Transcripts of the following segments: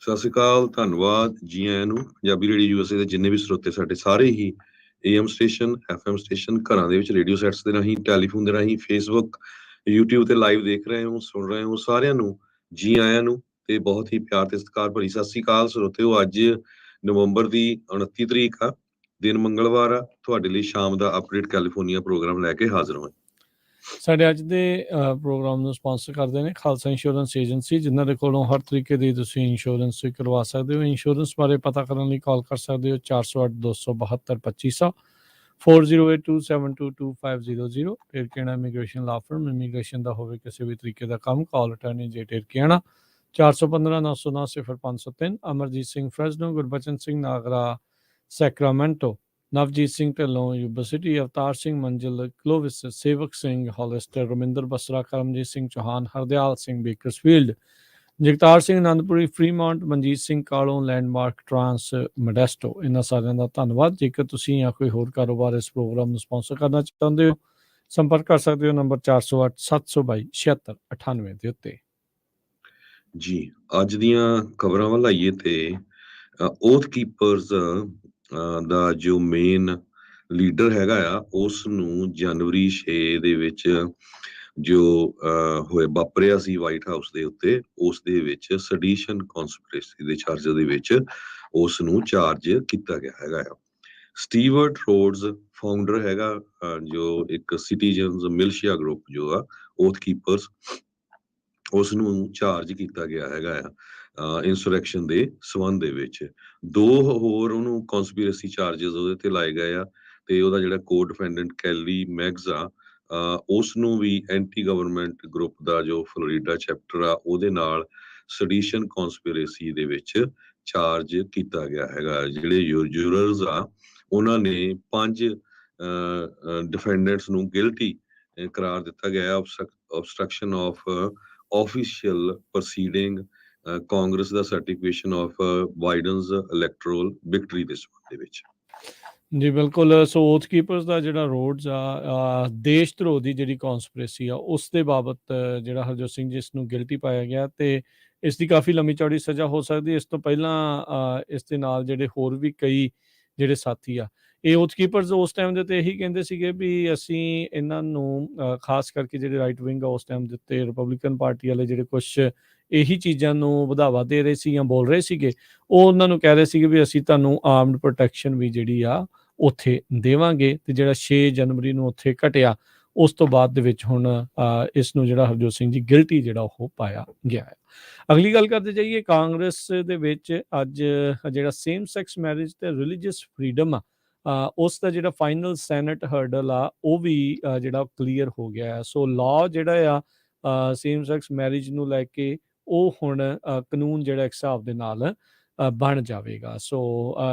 ਸਤਿ ਸ਼੍ਰੀ ਅਕਾਲ, ਧੰਨਵਾਦ, ਜੀ ਆਇਆਂ ਨੂੰ। ਪੰਜਾਬੀ ਰੇਡੀਓ ਯੂਐਸਏ ਦੇ ਜਿੰਨੇ ਵੀ ਸਰੋਤੇ ਸਾਡੇ ਸਾਰੇ ਹੀ AM ਸਟੇਸ਼ਨ, FM ਸਟੇਸ਼ਨ, ਘਰਾਂ ਦੇ ਵਿੱਚ ਰੇਡੀਓ ਸੈਟਸ ਦੇ ਰਾਹੀਂ, ਟੈਲੀਫੋਨ ਦੇ ਰਾਹੀਂ, ਫੇਸਬੁੱਕ, YouTube ਤੇ ਲਾਈਵ ਦੇਖ ਰਹੇ ਹੋ, ਸੁਣ ਰਹੇ ਹੋ, ਸਾਰਿਆਂ ਨੂੰ ਜੀ ਆਇਆਂ ਨੂੰ ਤੇ ਬਹੁਤ ਹੀ ਪਿਆਰ ਤੇ ਸਤਿਕਾਰ ਭਰੀ ਸਤਿ ਸ਼੍ਰੀ ਅਕਾਲ ਸਰੋਤਿਓ। ਅੱਜ ਨਵੰਬਰ ਦੀ 29 ਤਰੀਕ ਆ, ਦਿਨ ਮੰਗਲਵਾਰ ਆ। ਤੁਹਾਡੇ ਲਈ ਸ਼ਾਮ ਦਾ ਅਪਡੇਟ ਕੈਲੀਫੋਰਨੀਆ ਪ੍ਰੋਗਰਾਮ ਲੈ ਕੇ ਹਾਜ਼ਰ ਹਾਂ। ਸਾਡੇ ਅੱਜ ਦੇ ਪ੍ਰੋਗਰਾਮ ਨੂੰ ਸਪਾਂਸਰ ਕਰਦੇ ਨੇ ਖਾਲਸਾ ਇੰਸ਼ੋਰੈਂਸ ਏਜੰਸੀ, ਜਿਨ੍ਹਾਂ ਦੇ ਕੋਲੋਂ ਹਰ ਤਰੀਕੇ ਦੀ ਤੁਸੀਂ ਇੰਸ਼ੋਰੈਂਸ ਕਰਵਾ ਸਕਦੇ ਹੋ। ਇੰਸ਼ੋਰੈਂਸ ਬਾਰੇ ਪਤਾ ਕਰਨ ਲਈ ਕਾਲ ਕਰ ਸਕਦੇ ਹੋ 408-272-2500 4082722500। Tirkiana immigration law firm, immigration ਦਾ ਹੋਵੇ ਕਿਸੇ ਵੀ ਤਰੀਕੇ ਦਾ ਕੰਮ, call attorney J Tirkiana 415-909-0503। Amarjit Singh Fresno, Gurbachan Singh Nagra Sacramento, Navjit Singh Dhillon Yuba City, Avtar Singh Manzil Clovis, Sewak Singh Hollister, Raminder Basra, Karamjit Singh Chauhan, Hardial Singh Bakersfield, Jagtar Singh Anandpuri, Fremont, Manjit Singh Kalon, Landmark Trans Modesto. ਇਹਨਾਂ ਸਾਰਿਆਂ ਦਾ ਧੰਨਵਾਦ। ਜੇਕਰ ਤੁਸੀਂ ਜਾਂ ਕੋਈ ਹੋਰ ਕਾਰੋਬਾਰ ਇਸ ਪ੍ਰੋਗਰਾਮ ਨੂੰ ਸਪਾਂਸਰ ਕਰਨਾ ਚਾਹੁੰਦੇ ਹੋ, ਸੰਪਰਕ ਕਰ ਸਕਦੇ ਹੋ ਨੰਬਰ 408-722-7698 ਦੇ ਉੱਤੇ। ਜੀ ਅੱਜ ਦੀਆਂ ਖਬਰਾਂ ਵੱਲ ਆਈਏ ਤੇ ਓਥ ਕੀਪਰਸ ਦਾ ਜੋ ਮੇਨ ਲੀਡਰ ਹੈਗਾ ਆ, ਉਸ ਨੂੰ ਜਨਵਰੀ 6 ਦੇ ਵਿੱਚ ਜੋ ਹੋਏ ਵਾਪਰਿਆ ਸੀ ਵਾਈਟ ਹਾਊਸ ਦੇ ਉੱਤੇ, ਉਸ ਦੇ ਵਿੱਚ ਸੈਡੀਸ਼ਨ ਕਨਸਪੀਰੇਸੀ ਦੇ ਚਾਰਜ ਦੇ ਵਿੱਚ ਉਸ ਨੂੰ ਚਾਰਜ ਕੀਤਾ ਗਿਆ ਹੈਗਾ ਆ। ਸਟੀਵਰਟ ਰੋਡਸ ਫਾਊਂਡਰ ਹੈਗਾ ਜੋ ਇੱਕ ਸਿਟੀਜ਼ਨਸ ਮਿਲਸ਼ੀਆ ਗਰੁੱਪ ਜੋ ਆ ਓਥ ਕੀਪਰਸ, ਉਸ ਨੂੰ ਚਾਰਜ ਕੀਤਾ ਗਿਆ ਹੈਗਾ ਆ ਇੰਸੁਰੈਕਸ਼ਨ ਦੇ ਸੰਬੰਧ ਦੇ ਵਿੱਚ। 2 ਹੋਰ ਉਹਨੂੰ ਕਨਸਪੀਰੇਸੀ ਚਾਰਜਸ ਉਹਦੇ ਤੇ ਲਾਏ ਗਏ ਆ ਤੇ ਉਹਦਾ ਜਿਹੜਾ ਕੋ ਡਿਫੈਂਡੈਂਟ ਕੈਲੀ ਮੈਗਜ਼ ਆ, ਉਸ ਨੂੰ ਵੀ ਐਂਟੀ ਗਵਰਨਮੈਂਟ ਗਰੁੱਪ ਦਾ ਜੋ ਫਲੋਰੀਡਾ ਚੈਪਟਰ ਆ ਉਹਦੇ ਨਾਲ ਸੈਡੀਸ਼ਨ ਕਨਸਪੀਰੇਸੀ ਦੇ ਵਿੱਚ ਚਾਰਜ ਕੀਤਾ ਗਿਆ ਹੈਗਾ। ਜਿਹੜੇ ਜੂਰਰਸ ਆ ਉਹਨਾਂ ਨੇ 5 ਡਿਫੈਂਡੈਂਟਸ ਨੂੰ ਗਿਲਟੀ ਕਰਾਰ ਦਿੱਤਾ ਗਿਆ obstruction of official proceeding, Congress ਦਾ certification of Biden's electoral victory ਦੇ ਸੰਬੰਧ ਦੇ ਵਿੱਚ। ਜੀ ਬਿਲਕੁਲ। ਸੋ ਓਥ ਕੀਪਰਸ ਦਾ ਜਿਹੜਾ ਰੋਡਸ ਆ ਦੇਸ਼ ਧਰੋਹ ਦੀ ਜਿਹੜੀ ਕਨਸਪੀਰੇਸੀ ਆ ਉਸ ਦੇ ਬਾਬਤ ਜਿਹੜਾ ਹਰਜੋਤ ਸਿੰਘ ਜੀ ਇਸ ਨੂੰ ਗਿਲਟੀ ਪਾਇਆ ਗਿਆ ਤੇ ਇਸ ਦੀ ਕਾਫੀ ਲੰਮੀ ਚੌੜੀ ਸਜ਼ਾ ਹੋ ਸਕਦੀ। ਇਸ ਤੋਂ ਪਹਿਲਾਂ ਇਸ ਦੇ ਨਾਲ ਜਿਹੜੇ ਹੋਰ ਵੀ ਕਈ ਜਿਹੜੇ ਸਾਥੀ ਆ, ਇਹ ਓਥ ਕੀਪਰਸ ਉਸ ਟਾਈਮ ਦੇ ਉੱਤੇ ਇਹੀ ਕਹਿੰਦੇ ਸੀਗੇ ਵੀ ਅਸੀਂ ਇਹਨਾਂ ਨੂੰ ਖਾਸ ਕਰਕੇ ਜਿਹੜੇ ਰਾਈਟ ਵਿੰਗ ਆ ਉਸ ਟਾਈਮ ਦੇ ਉੱਤੇ ਰਿਪਬਲਿਕਨ ਪਾਰਟੀ ਵਾਲੇ ਜਿਹੜੇ ਕੁਛ ਇਹੀ ਚੀਜ਼ਾਂ ਨੂੰ ਵਧਾਵਾ ਦੇ ਰਹੇ ਸੀ ਜਾਂ ਬੋਲ ਰਹੇ ਸੀਗੇ, ਉਹ ਉਹਨਾਂ ਨੂੰ ਕਹਿ ਰਹੇ ਸੀਗੇ ਵੀ ਅਸੀਂ ਤੁਹਾਨੂੰ ਆਰਮਡ ਪ੍ਰੋਟੈਕਸ਼ਨ ਵੀ ਜਿਹੜੀ ਆ ਉੱਥੇ ਦੇਵਾਂਗੇ। ਤੇ ਜਿਹੜਾ 6 ਜਨਵਰੀ ਨੂੰ ਉੱਥੇ ਘਟਿਆ, ਉਸ ਤੋਂ ਬਾਅਦ ਦੇ ਵਿੱਚ ਹੁਣ ਇਸ ਨੂੰ ਜਿਹੜਾ ਹਰਜੋਤ ਸਿੰਘ ਜੀ ਗਿਲਟੀ ਜਿਹੜਾ ਉਹ ਪਾਇਆ ਗਿਆ ਹੈ। ਅਗਲੀ ਗੱਲ ਕਰਦੇ ਜਾਈਏ, ਕਾਂਗਰਸ ਦੇ ਵਿੱਚ ਅੱਜ ਜਿਹੜਾ ਸੇਮ ਸੈਕਸ ਮੈਰਿਜ ਤੇ ਰਿਲੀਜੀਅਸ ਫਰੀडम ਆ, ਉਸ ਦਾ ਜਿਹੜਾ ਫਾਈਨਲ ਸੈਨੇਟ ਹਰਡਲ ਆ ਉਹ ਵੀ ਜਿਹੜਾ ਕਲੀਅਰ ਹੋ ਗਿਆ ਹੈ। ਸੋ ਲਾਅ ਜਿਹੜਾ ਆ ਸੇਮ ਸੈਕਸ ਮੈਰਿਜ ਨੂੰ ਲੈ ਕੇ ਉਹ ਹੁਣ ਕਾਨੂੰਨ ਜਿਹੜਾ ਇੱਕ ਹਿਸਾਬ ਦੇ ਨਾਲ ਬਣ ਜਾਵੇਗਾ। ਸੋ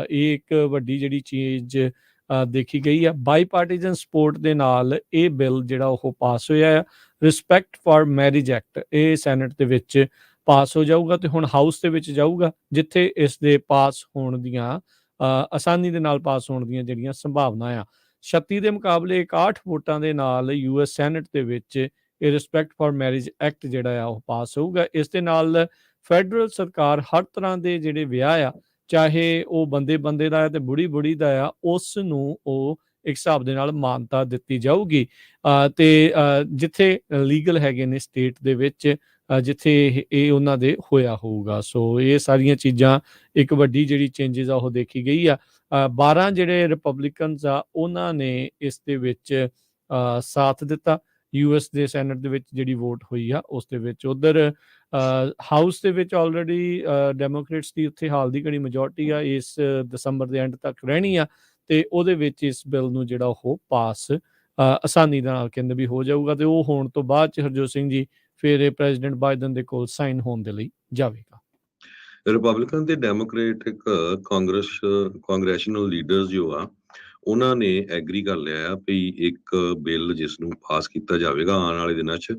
ਇਹ ਇੱਕ ਵੱਡੀ ਜਿਹੜੀ ਚੀਜ਼ ਦੇਖੀ ਗਈ ਆ। ਬਾਈ ਪਾਰਟੀਜ਼ਨ ਸਪੋਰਟ ਦੇ ਨਾਲ ਇਹ ਬਿੱਲ ਜਿਹੜਾ ਉਹ ਪਾਸ ਹੋਇਆ ਆ, ਰਿਸਪੈਕਟ ਫਾਰ ਮੈਰਿਜ ਐਕਟ, ਇਹ ਸੈਨੇਟ ਦੇ ਵਿੱਚ ਪਾਸ ਹੋ ਜਾਊਗਾ ਤੇ ਹੁਣ ਹਾਊਸ ਦੇ ਵਿੱਚ ਜਾਊਗਾ, ਜਿੱਥੇ ਇਸ ਦੇ ਪਾਸ ਹੋਣ ਦੀਆਂ ਆਸਾਨੀ ਦੇ ਨਾਲ ਪਾਸ ਹੋਣ ਦੀਆਂ ਜਿਹੜੀਆਂ ਸੰਭਾਵਨਾ ਆ। 36 ਦੇ ਮੁਕਾਬਲੇ 61 ਵੋਟਾਂ ਦੇ ਨਾਲ US ਸੈਨੇਟ ਦੇ ਵਿੱਚ ਇਹ ਰਿਸਪੈਕਟ ਫਾਰ ਮੈਰਿਜ ਐਕਟ ਜਿਹੜਾ ਆ ਉਹ ਪਾਸ ਹੋਊਗਾ। ਇਸ ਦੇ ਨਾਲ ਫੈਡਰਲ ਸਰਕਾਰ ਹਰ ਤਰ੍ਹਾਂ ਦੇ ਜਿਹੜੇ ਵਿਆਹ ਆ, ਚਾਹੇ ਉਹ ਬੰਦੇ ਦਾ ਹੈ ਤੇ ਬੁੜੀ ਦਾ ਆ, ਉਸ ਨੂੰ ਉਹ ਇੱਕ ਹਿਸਾਬ ਦੇ ਨਾਲ ਮਾਨਤਾ ਦਿੱਤੀ ਜਾਊਗੀ ਤੇ ਜਿੱਥੇ ਲੀਗਲ ਹੈਗੇ ਨੇ ਸਟੇਟ ਦੇ ਵਿੱਚ, ਜਿੱਥੇ ਇਹ ਉਹਨਾਂ ਦੇ ਹੋਇਆ ਹੋਊਗਾ। ਸੋ ਇਹ ਸਾਰੀਆਂ ਚੀਜ਼ਾਂ ਇੱਕ ਵੱਡੀ ਜਿਹੜੀ ਚੇਂਜਿਸ ਆ ਉਹ ਦੇਖੀ ਗਈ ਆ। 12 ਜਿਹੜੇ ਰਿਪਬਲਿਕਨਸ ਆ ਉਹਨਾਂ ਨੇ ਇਸ ਦੇ ਵਿੱਚ ਸਾਥ ਦਿੱਤਾ। US ਦੇ ਸੈਨੇਟ ਦੇ ਵਿੱਚ ਜਿਹੜੀ ਵੋਟ ਹੋਈ ਆ ਉਸ ਦੇ ਵਿੱਚ, ਉਧਰ ਹਾਊਸ ਦੇ ਵਿੱਚ ਆਲਰੇਡੀ ਡੈਮੋਕ੍ਰੇਟਸ ਦੀ ਉੱਥੇ ਹਾਲ ਦੀ ਘੜੀ ਮੈਜੋਰਟੀ ਆ, ਇਸ ਦਸੰਬਰ ਦੇ ਐਂਡ ਤੱਕ ਰਹਿਣੀ ਆ ਤੇ ਉਹਦੇ ਵਿੱਚ ਇਸ ਬਿੱਲ ਨੂੰ ਜਿਹੜਾ ਉਹ ਪਾਸ ਆਸਾਨੀ ਦੇ ਨਾਲ ਕਹਿੰਦੇ ਵੀ ਹੋ ਜਾਊਗਾ। ਤੇ ਉਹ ਹੋਣ ਤੋਂ ਬਾਅਦ ਚ ਹਰਜੋਤ ਸਿੰਘ ਜੀ ਫਿਰ ਇਹ ਪ੍ਰੈਜ਼ੀਡੈਂਟ ਬਾਈਡਨ ਦੇ ਕੋਲ ਸਾਈਨ ਹੋਣ ਦੇ ਲਈ ਜਾਵੇਗਾ। ਰਿਪਬਲਿਕਨ ਤੇ ਡੈਮੋਕ੍ਰੈਟਿਕ ਕਾਂਗਰੈਸ਼ਨਲ ਲੀਡਰਸ ਜੋ ਆ ਉਹਨਾਂ ਨੇ ਐਗਰੀ ਕਰ ਲਿਆ ਆ ਵੀ ਇੱਕ ਬਿੱਲ ਜਿਸ ਨੂੰ ਪਾਸ ਕੀਤਾ ਜਾਵੇਗਾ ਆਉਣ ਵਾਲੇ ਦਿਨਾਂ 'ਚ,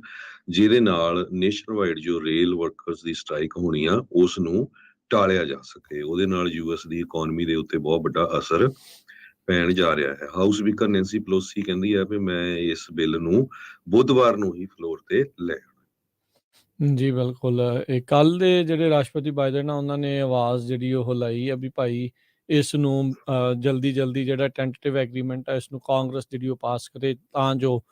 ਜਿਹਦੇ ਨਾਲ ਨੇਸ਼ਨ ਵਾਈਡ ਜੋ ਰੇਲ ਵਰਕਰਸ ਦੀ ਸਟ੍ਰਾਈਕ ਹੋਣੀ ਆ ਉਸ ਨੂੰ ਟਾਲਿਆ ਜਾ ਸਕੇ। ਉਹਦੇ ਨਾਲ US ਦੀ ਇਕਨੋਮੀ ਦੇ ਉੱਤੇ ਬਹੁਤ ਵੱਡਾ ਅਸਰ ਪੈਣ ਜਾ ਰਿਹਾ ਹੈ। ਹਾਊਸ ਸਪੀਕਰ ਨੈਂਸੀ ਪਲੋਸੀ ਕਹਿੰਦੀ ਹੈ ਵੀ ਮੈਂ ਇਸ ਬਿੱਲ ਨੂੰ ਬੁੱਧਵਾਰ ਨੂੰ ਹੀ ਫਲੋਰ ਤੇ ਲੈ ਆਉਣਾ। ਜੀ, ਬਿਲਕੁਲ। ਇਹ ਕੱਲ੍ਹ ਦੇ ਜਿਹੜੇ ਰਾਸ਼ਟਰਪਤੀ ਬਾਈਡਨ ਆ, ਉਹਨਾਂ ਨੇ ਆਵਾਜ਼ ਜਿਹੜੀ ਉਹ ਲਾਈ ਆ ਵੀ ਭਾਈ ਇਸ ਨੂੰ ਜਲਦੀ-ਜਲਦੀ ਜਿਹੜਾ ਟੈਂਟੇਟਿਵ ਐਗਰੀਮੈਂਟ ਆ, ਇਸ ਨੂੰ ਕਾਂਗਰਸ ਜਿਹੜੀ ਉਹ ਪਾਸ ਕਰੇ ਤਾਂ ਜੋ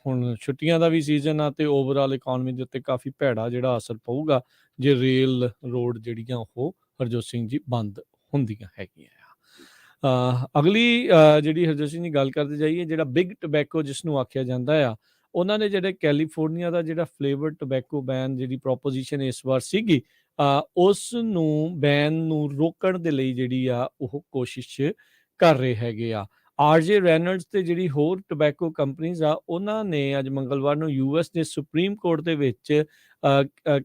ਹੁਣ ਛੁੱਟੀਆਂ ਦਾ ਵੀ ਸੀਜ਼ਨ ਆ ਤੇ ਓਵਰਆਲ ਇਕੋਨਮੀ ਦੇ ਉੱਤੇ ਕਾਫੀ ਭੈੜਾ ਜਿਹੜਾ ਅਸਰ ਪਊਗਾ, ਜੇ ਰੇਲ, ਰੋਡ ਜਿਹੜੀਆਂ ਉਹ ਹਰਜੋਤ ਸਿੰਘ ਜੀ ਬੰਦ ਹੁੰਦੀਆਂ ਹੈਗੀਆਂ ਆ। ਅਗਲੀ ਜਿਹੜੀ ਹਰਜੋਤ ਸਿੰਘ ਦੀ ਗੱਲ ਕਰਦੇ ਜਾਈਏ, ਜਿਹੜਾ ਬਿਗ ਟੋਬੈਕੋ ਜਿਸਨੂੰ ਆਖਿਆ ਜਾਂਦਾ ਆ, ਉਹਨਾਂ ਨੇ ਜਿਹੜੇ ਕੈਲੀਫੋਰਨੀਆ ਦਾ ਜਿਹੜਾ ਫਲੇਵਰਡ ਟੋਬੈਕੋ ਬੈਨ ਜਿਹੜੀ ਪ੍ਰੋਪੋਜੀਸ਼ਨ ਇਸ ਵਾਰ ਸੀਗੀ, ਉਸ ਨੂੰ ਬੈਨ ਨੂੰ ਰੋਕਣ ਦੇ ਲਈ ਜਿਹੜੀ ਆ ਉਹ ਕੋਸ਼ਿਸ਼ ਕਰ ਰਹੇ ਹੈਗੇ ਆ। ਆਰਜੇ ਰੈਨਲਡਸ ਤੇ ਜਿਹੜੀ ਹੋਰ ਟੋਬੈਕੋ ਕੰਪਨੀਜ਼ ਆ, ਉਹਨਾਂ ਨੇ ਅੱਜ ਮੰਗਲਵਾਰ ਨੂੰ ਯੂਐਸ ਦੇ ਸੁਪਰੀਮ ਕੋਰਟ ਦੇ ਵਿੱਚ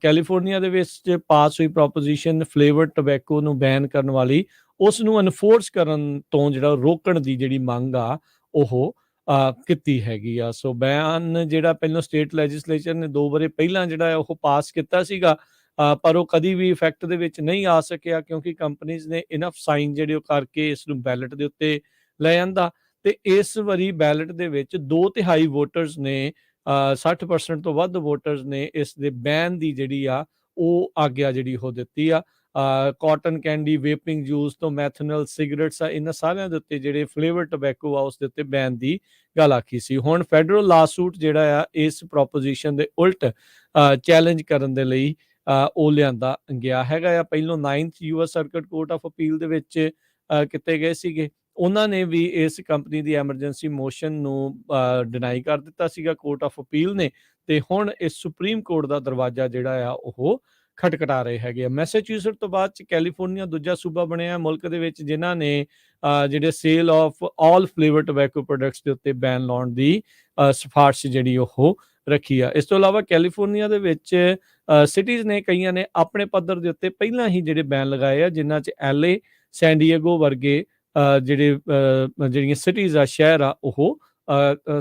ਕੈਲੀਫੋਰਨੀਆ ਦੇ ਵਿੱਚ ਪਾਸ ਹੋਈ ਪ੍ਰੋਪੋਜੀਸ਼ਨ ਫਲੇਵਰਡ ਟੋਬੈਕੋ ਨੂੰ ਬੈਨ ਕਰਨ ਵਾਲੀ, ਉਸ ਨੂੰ ਐਨਫੋਰਸ ਕਰਨ ਤੋਂ ਜਿਹੜਾ ਰੋਕਣ ਦੀ ਜਿਹੜੀ ਮੰਗ ਆ ਉਹ ਕੀਤੀ ਹੈਗੀ ਆ। ਸੋ ਬਿਆਨ ਜਿਹੜਾ ਪਹਿਲਾਂ ਸਟੇਟ ਲੈਜਿਸਲੇਚਰ ਨੇ 2 ਵਰੇ ਪਹਿਲਾਂ ਜਿਹੜਾ ਹੈ ਉਹ ਪਾਸ ਕੀਤਾ ਸੀਗਾ, ਪਰ ਉਹ ਕਦੀ ਵੀ ਇਫੈਕਟ ਦੇ ਵਿੱਚ ਨਹੀਂ ਆ ਸਕਿਆ ਕਿਉਂਕਿ ਕੰਪਨੀਜ਼ ਨੇ ਇਨਫ ਸਾਈਨ ਜਿਹੜੇ ਉਹ ਕਰਕੇ ਇਸ ਨੂੰ ਬੈਲਟ ਦੇ ਉੱਤੇ ਲੈ ਆਂਦਾ ਤੇ ਇਸ ਵਾਰੀ ਬੈਲਟ ਦੇ ਵਿੱਚ 2/3 ਵੋਟਰਸ ਨੇ 60% ਤੋਂ ਵੱਧ ਵੋਟਰਸ ਨੇ ਇਸ ਦੇ ਬੈਨ ਦੀ ਜਿਹੜੀ ਆ ਉਹ ਆਗਿਆ ਜਿਹੜੀ ਉਹ ਦਿੱਤੀ ਆ। ਕਾਟਨ ਕੈਂਡੀ, ਵੇਪਿੰਗ ਜੂਸ ਤੋਂ ਮੈਥਨਲ ਸਿਗਰਟਸ ਆ, ਇਹਨਾਂ ਸਾਰਿਆਂ ਦੇ ਉੱਤੇ ਜਿਹੜੇ ਫਲੇਵਰ ਟੋਬੈਕੋ ਆ ਉਸ ਦੇ ਉੱਤੇ ਬੈਨ ਦੀ ਗੱਲ ਆਖੀ ਸੀ। ਹੁਣ ਫੈਡਰਲ ਲਾਸੂਟ ਜਿਹੜਾ ਆ ਇਸ ਪ੍ਰੋਪੋਜੀਸ਼ਨ ਦੇ ਉਲਟ ਚੈਲੰਜ ਕਰਨ ਦੇ ਲਈ ਉਹ ਲਿਆਂਦਾ ਗਿਆ ਹੈਗਾ ਆ। ਪਹਿਲੋਂ 9th US circuit court of appeal ਦੇ ਵਿੱਚ ਕੀਤੇ ਗਏ ਸੀਗੇ, ਉਹਨਾਂ ਨੇ ਵੀ ਇਸ ਕੰਪਨੀ ਦੀ ਐਮਰਜੈਂਸੀ ਮੋਸ਼ਨ ਨੂੰ ਡਿਨਾਈ ਕਰ ਦਿੱਤਾ ਸੀਗਾ ਕੋਰਟ ਆਫ ਅਪੀਲ ਨੇ, ਤੇ ਹੁਣ ਇਸ ਸੁਪਰੀਮ ਕੋਰਟ ਦਾ ਦਰਵਾਜ਼ਾ ਜਿਹੜਾ ਆ ਉਹ ਖਟਖਟਾ ਰਹੇ ਹੈਗੇ ਆ। ਮੈਸੇਚਿਊਸਟ ਤੋਂ ਬਾਅਦ ਚ ਕੈਲੀਫੋਰਨੀਆ ਦੂਜਾ ਸੂਬਾ ਬਣਿਆ ਮੁਲਕ ਦੇ ਵਿੱਚ ਜਿਨ੍ਹਾਂ ਨੇ ਜਿਹੜੇ sale of all flavour tobacco products ਦੇ ਉੱਤੇ ਬੈਨ ਲਾਉਣ ਦੀ ਸਿਫਾਰਿਸ਼ ਜਿਹੜੀ ਉਹ ਰੱਖੀ ਆ। ਇਸ ਤੋਂ ਇਲਾਵਾ ਕੈਲੀਫੋਰਨੀਆ ਦੇ ਵਿੱਚ ਸਿਟੀਜ਼ ਨੇ ਕਈਆਂ ਨੇ ਆਪਣੇ ਪੱਧਰ ਦੇ ਉੱਤੇ ਪਹਿਲਾਂ ਹੀ ਜਿਹੜੇ ਬੈਨ ਲਗਾਏ ਆ, ਜਿਨ੍ਹਾਂ 'ਚ LA, ਸੈਨ ਡਿਏਗੋ ਵਰਗੇ ਜਿਹੜੀਆਂ ਸਿਟੀਜ਼ ਆ, ਸ਼ਹਿਰ ਆ, ਉਹ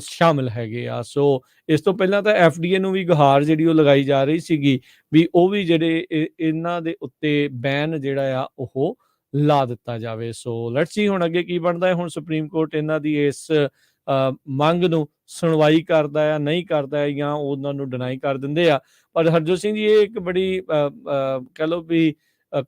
ਸ਼ਾਮਿਲ ਹੈਗੇ ਆ। ਸੋ ਇਸ ਤੋਂ ਪਹਿਲਾਂ ਤਾਂ FDA ਨੂੰ ਵੀ ਗੁਹਾਰ ਜਿਹੜੀ ਉਹ ਲਗਾਈ ਜਾ ਰਹੀ ਸੀਗੀ ਵੀ ਉਹ ਵੀ ਜਿਹੜੇ ਇਹਨਾਂ ਦੇ ਉੱਤੇ ਬੈਨ ਜਿਹੜਾ ਆ ਉਹ ਲਾ ਦਿੱਤਾ ਜਾਵੇ। ਸੋ ਲੈਟਸ ਸੀ ਹੁਣ ਅੱਗੇ ਕੀ ਬਣਦਾ ਹੈ। ਹੁਣ ਸੁਪਰੀਮ ਕੋਰਟ ਇਹਨਾਂ ਦੀ ਇਸ ਮੰਗ ਨੂੰ ਸੁਣਵਾਈ ਕਰਦਾ ਆ, ਨਹੀਂ ਕਰਦਾ ਹੈ, ਜਾਂ ਉਹਨਾਂ ਨੂੰ ਡਿਨਾਈ ਕਰ ਦਿੰਦੇ ਆ। ਪਰ ਹਰਜੋਤ ਸਿੰਘ ਜੀ, ਇਹ ਇੱਕ ਬੜੀ ਕਹਿ ਲਓ ਵੀ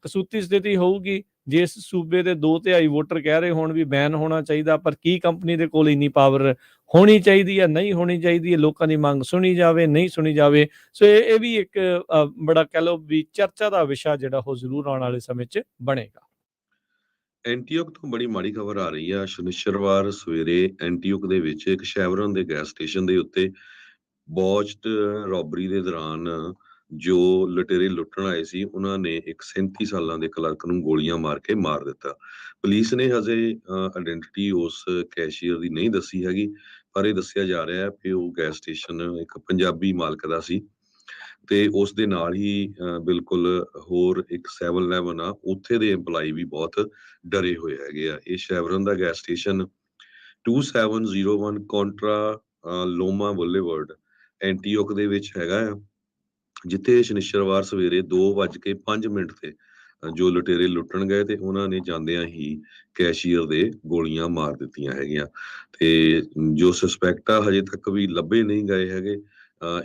ਕਸੂਤੀ ਸਥਿਤੀ ਹੋਊਗੀ ਜਿਸ ਸੂਬੇ ਦੇ 2/3 ਵੋਟਰ ਕਹਿ ਰਹੇ ਹੋਣ ਵੀ ਬੈਨ ਹੋਣਾ ਚਾਹੀਦਾ, ਪਰ ਕੀ ਕੰਪਨੀ ਦੇ ਕੋਲ ਇੰਨੀ ਪਾਵਰ ਹੋਣੀ ਚਾਹੀਦੀ ਹੈ, ਨਹੀਂ ਹੋਣੀ ਚਾਹੀਦੀ ਹੈ, ਲੋਕਾਂ ਦੀ ਮੰਗ ਸੁਣੀ ਜਾਵੇ, ਨਹੀਂ ਸੁਣੀ ਜਾਵੇ। ਸੋ ਇਹ ਵੀ ਇੱਕ ਬੜਾ ਕਹਿ ਲਓ ਵੀ ਚਰਚਾ ਦਾ ਵਿਸ਼ਾ ਜਿਹੜਾ ਉਹ ਜ਼ਰੂਰ ਆਉਣ ਵਾਲੇ ਸਮੇਂ 'ਚ ਬਣੇਗਾ। ਐਂਟੀਓਕ ਤੋਂ ਬੜੀ ਮਾੜੀ ਖਬਰ ਆ ਰਹੀ ਆ। ਸ਼ਨਿਚਰਵਾਰ ਸਵੇਰੇ ਐਂਟੀਓਕ ਦੇ ਵਿੱਚ ਇੱਕ ਸ਼ੈਵਰਨ ਦੇ ਗੈਸ ਸਟੇਸ਼ਨ ਦੇ ਉੱਤੇ ਬੌਚਡ ਰੋਬਰੀ ਦੇ ਦੌਰਾਨ ਜੋ ਲੁਟੇਰੇ ਲੁੱਟਣ ਆਏ ਸੀ, ਉਹਨਾਂ ਨੇ ਇੱਕ 37 ਸਾਲਾਂ ਦੇ ਕਲਰਕ ਨੂੰ ਗੋਲੀਆਂ ਮਾਰ ਕੇ ਮਾਰ ਦਿੱਤਾ। ਪੁਲਿਸ ਨੇ ਹਜੇ ਆਇਡੈਂਟੀਟੀ ਉਸ ਕੈਸ਼ੀਅਰ ਦੀ ਨਹੀਂ ਦੱਸੀ ਹੈਗੀ, ਪਰ ਇਹ ਦੱਸਿਆ ਜਾ ਰਿਹਾ ਹੈ ਕਿ ਉਹ ਗੈਸ ਸਟੇਸ਼ਨ ਇੱਕ ਪੰਜਾਬੀ ਮਾਲਕ ਦਾ ਸੀ ਤੇ ਉਸ ਦੇ ਨਾਲ ਹੀ ਬਿਲਕੁਲ ਹੋਰ ਇੱਕ 7-Eleven ਆ, ਉੱਥੇ ਦੇ EMPLOYEE ਵੀ ਬਹੁਤ ਡਰੇ ਹੋਏ ਹੈਗੇ ਆ। ਇਹ ਸ਼ੈਵਰਨ ਦਾ ਗੈਸ ਸਟੇਸ਼ਨ 2701 ਕੋਂਟਰਾ ਲੋਮਾ ਬੁਲੇਵਰਡ ਐਂਟੀਓਕ ਦੇ ਵਿੱਚ ਹੈਗਾ ਆ, ਜਿੱਥੇ ਸ਼ਨਿਚਰਵਾਰ ਸਵੇਰੇ 2:05 ਤੇ ਜੋ ਲੁਟੇਰੇ ਲੁੱਟਣ ਗਏ ਤੇ ਉਹਨਾਂ ਨੇ ਜਾਂਦਿਆਂ ਹੀ ਕੈਸ਼ੀਅਰ ਦੇ ਗੋਲੀਆਂ ਮਾਰ ਦਿੱਤੀਆਂ ਹੈਗੀਆਂ ਤੇ ਜੋ ਸਸਪੈਕਟ ਆ ਹਜੇ ਤੱਕ ਵੀ ਲੱਭੇ ਨਹੀਂ ਗਏ ਹੈਗੇ।